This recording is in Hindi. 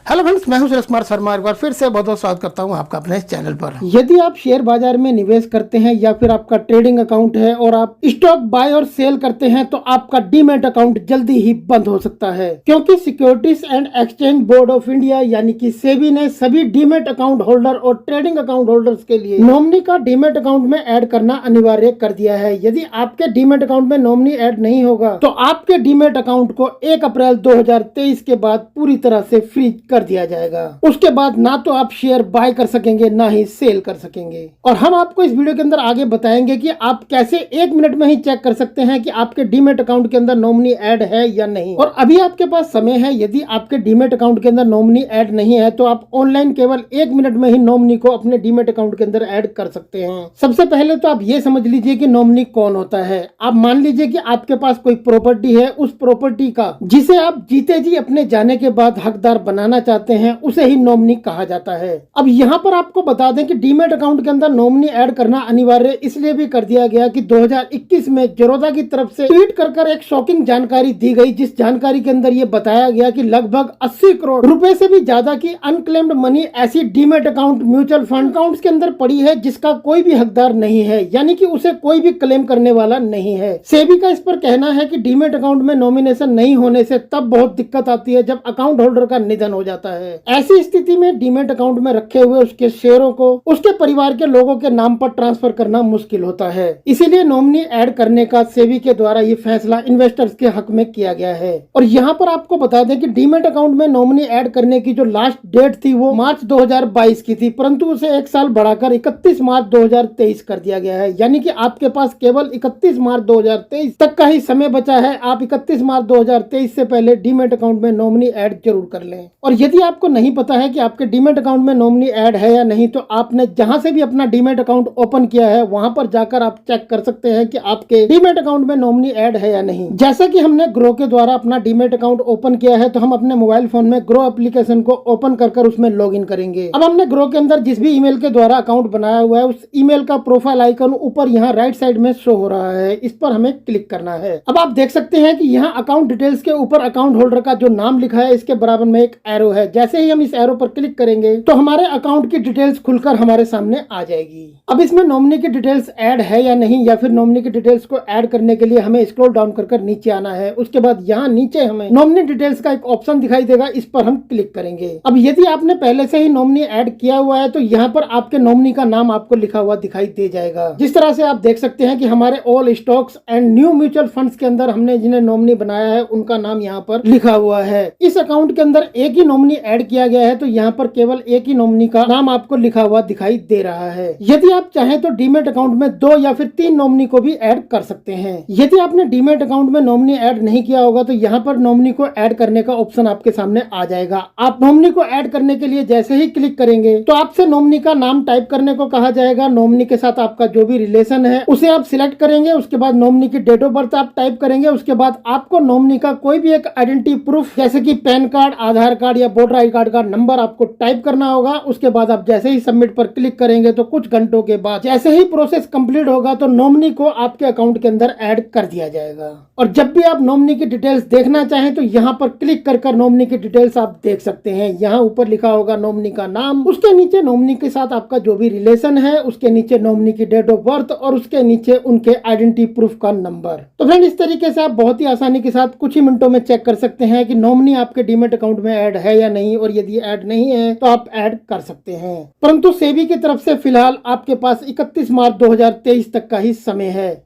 हेलो फ्रेंड्स, मैं हूं सुरेश कुमार शर्मा। एक बार फिर से बहुत बहुत स्वागत करता हूं आपका अपने इस चैनल पर। यदि आप शेयर बाजार में निवेश करते हैं या फिर आपका ट्रेडिंग अकाउंट है और आप स्टॉक बाय और सेल करते हैं तो आपका डीमैट अकाउंट जल्दी ही बंद हो सकता है, क्योंकि securities and exchange board of India यानी कि सेबी ने सभी डीमैट अकाउंट होल्डर और ट्रेडिंग अकाउंट होल्डर्स के लिए नॉमिनी का डीमैट अकाउंट में ऐड करना अनिवार्य कर दिया है। यदि आपके डीमैट अकाउंट में नॉमिनी ऐड नहीं होगा तो आपके डीमैट अकाउंट को 1 अप्रैल 2023 के बाद पूरी तरह से फ्रीज कर दिया जाएगा। उसके बाद ना तो आप शेयर बाय कर सकेंगे ना ही सेल कर सकेंगे। और हम आपको इस वीडियो के अंदर आगे बताएंगे कि आप कैसे 1 मिनट में ही चेक कर सकते हैं कि आपके डीमैट अकाउंट के अंदर नॉमिनी ऐड है या नहीं। और अभी आपके पास समय है, यदि आपके डीमैट अकाउंट के अंदर नॉमिनी ऐड नहीं है तो आप ऑनलाइन केवल 1 मिनट में ही नॉमिनी को अपने डीमैट अकाउंट के अंदर ऐड कर सकते हैं। सबसे पहले तो आप ये समझ लीजिए कि नॉमिनी कौन होता है। आप मान लीजिए कि आपके पास कोई प्रॉपर्टी है, उस प्रॉपर्टी का जिसे आप जीते जी अपने जाने के बाद हकदार बनाना चाहते हैं उसे ही नॉमिनी कहा जाता है। अब यहाँ पर आपको बता दें कि डीमैट अकाउंट के अंदर नॉमिनी ऐड करना अनिवार्य इसलिए भी कर दिया गया कि 2021 में जरोदा की तरफ से ट्वीट कर एक शॉकिंग जानकारी दी गई, जिस जानकारी के अंदर ये बताया गया कि लगभग 80 करोड़ रुपए से भी ज्यादा की अनक्लेम्ड मनी ऐसी demat account, mutual fund account के अंदर पड़ी है जिसका कोई भी हकदार नहीं है, यानी कि उसे कोई भी क्लेम करने वाला नहीं है। सेबी का इस पर कहना है कि डीमैट अकाउंट में नॉमिनेशन नहीं होने से तब बहुत दिक्कत आती है जब अकाउंट होल्डर का निधन हो जाता है। ऐसी स्थिति में डीमैट अकाउंट में रखे हुए उसके शेयरों को उसके परिवार के लोगों के नाम पर ट्रांसफर करना मुश्किल होता है। इसीलिए नॉमिनी ऐड करने का सेबी के द्वारा ये फैसला इन्वेस्टर्स के हक में किया गया है। और यहाँ पर आपको बता दें कि डीमैट अकाउंट में नॉमिनी ऐड करने की जो लास्ट डेट थी वो मार्च 2022 की थी, परंतु उसे 1 साल बढ़ाकर 31 मार्च 2023 कर दिया गया है। यानी कि आपके पास केवल 31 मार्च 2023 तक का ही समय बचा है। आप 31 मार्च 2023 से पहले डीमैट अकाउंट में नॉमिनी ऐड जरूर कर लें। और यदि आपको नहीं पता है कि आपके डीमैट अकाउंट में नॉमिनी ऐड है या नहीं तो आपने जहां से भी अपना डीमैट अकाउंट ओपन किया है वहां पर जाकर आप चेक कर सकते हैं कि आपके डीमैट अकाउंट में नॉमिनी ऐड है या नहीं। जैसा कि हमने ग्रो के द्वारा अपना डीमैट अकाउंट ओपन किया है तो हम अपने मोबाइल फोन में ग्रो एप्लीकेशन को ओपन कर उसमें लॉग इन करेंगे। अब हमने ग्रो के अंदर जिस भी ईमेल के द्वारा अकाउंट बनाया हुआ है उस ईमेल का प्रोफाइल आइकन ऊपर यहाँ राइट साइड में शो हो रहा है, इस पर हमें क्लिक करना है। अब आप देख सकते हैं कि यहाँ अकाउंट डिटेल्स के ऊपर अकाउंट होल्डर का जो नाम लिखा है इसके बराबर में एक एरो है। जैसे ही हम इस एरो पर क्लिक करेंगे तो हमारे अकाउंट की डिटेल्स खुलकर हमारे सामने आ जाएगी। अब इसमें नॉमिनी की डिटेल्स ऐड है या नहीं, या फिर नॉमिनी की डिटेल्स को ऐड करने के लिए हमें स्क्रॉल डाउन कर नीचे आना है। उसके बाद यहाँ नीचे हमें नॉमिनी डिटेल्स का एक ऑप्शन दिखाई देगा, इस पर हम क्लिक करेंगे। अब यदि आपने पहले से ही नॉमिनी ऐड किया हुआ है तो यहाँ पर आपके नॉमिनी का नाम आपको लिखा हुआ दिखाई दे जाएगा। जिस तरह से आप देख सकते हैं कि हमारे all stocks and new mutual funds के अंदर हमने जिन्हें नॉमिनी बनाया है उनका नाम यहाँ पर लिखा हुआ है। इस अकाउंट के अंदर एक ही नॉमिनी ऐड किया गया है तो यहाँ पर केवल एक ही नॉमिनी का नाम आपको लिखा हुआ दिखाई दे रहा है। यदि आप चाहें तो डीमैट अकाउंट में 2 या फिर 3 नॉमिनी को भी ऐड कर सकते हैं। यदि आपने डीमैट अकाउंट में नॉमिनी ऐड नहीं किया होगा तो यहाँ पर नॉमिनी को ऐड करने का ऑप्शन आपके सामने आ जाएगा। आप नॉमिनी को ऐड करने के लिए जैसे ही क्लिक करेंगे तो आपसे नॉमिनी का नाम टाइप करने को कहा जाएगा। नॉमिनी के साथ आपका जो भी रिलेशन है उसे आप सिलेक्ट करेंगे। उसके बाद नॉमिनी की डेट ऑफ बर्थ आप टाइप करेंगे। उसके बाद आपको नॉमिनी का कोई भी एक आइडेंटिटी प्रूफ जैसे कि पैन कार्ड, आधार कार्ड या वोटर आई कार्ड का नंबर आपको टाइप करना होगा। उसके बाद आप जैसे ही सबमिट पर क्लिक करेंगे तो कुछ घंटों के बाद जैसे ही प्रोसेस कंप्लीट होगा तो नॉमिनी को आपके अकाउंट के अंदर ऐड कर दिया जाएगा। और जब भी आप नॉमिनी की डिटेल्स देखना चाहें तो यहाँ पर क्लिक कर नॉमिनी की डिटेल्स आप देख सकते हैं। यहाँ ऊपर लिखा होगा नॉमिनी का नाम, उसके नीचे नॉमिनी के साथ आपका जो भी रिलेशन है, उसके नीचे नॉमिनी की डेट ऑफ बर्थ और उसके नीचे उनके आइडेंटिटी प्रूफ का नंबर। तो फ्रेंड, इस तरीके से आप बहुत ही आसानी के साथ कुछ ही मिनटों में चेक कर सकते हैं कि नॉमिनी आपके डीमैट अकाउंट में ऐड है या नहीं। और यदि ऐड नहीं है तो आप ऐड कर सकते हैं। परंतु सेबी की तरफ से फिलहाल आपके पास 31 मार्च 2023 तक का ही समय है।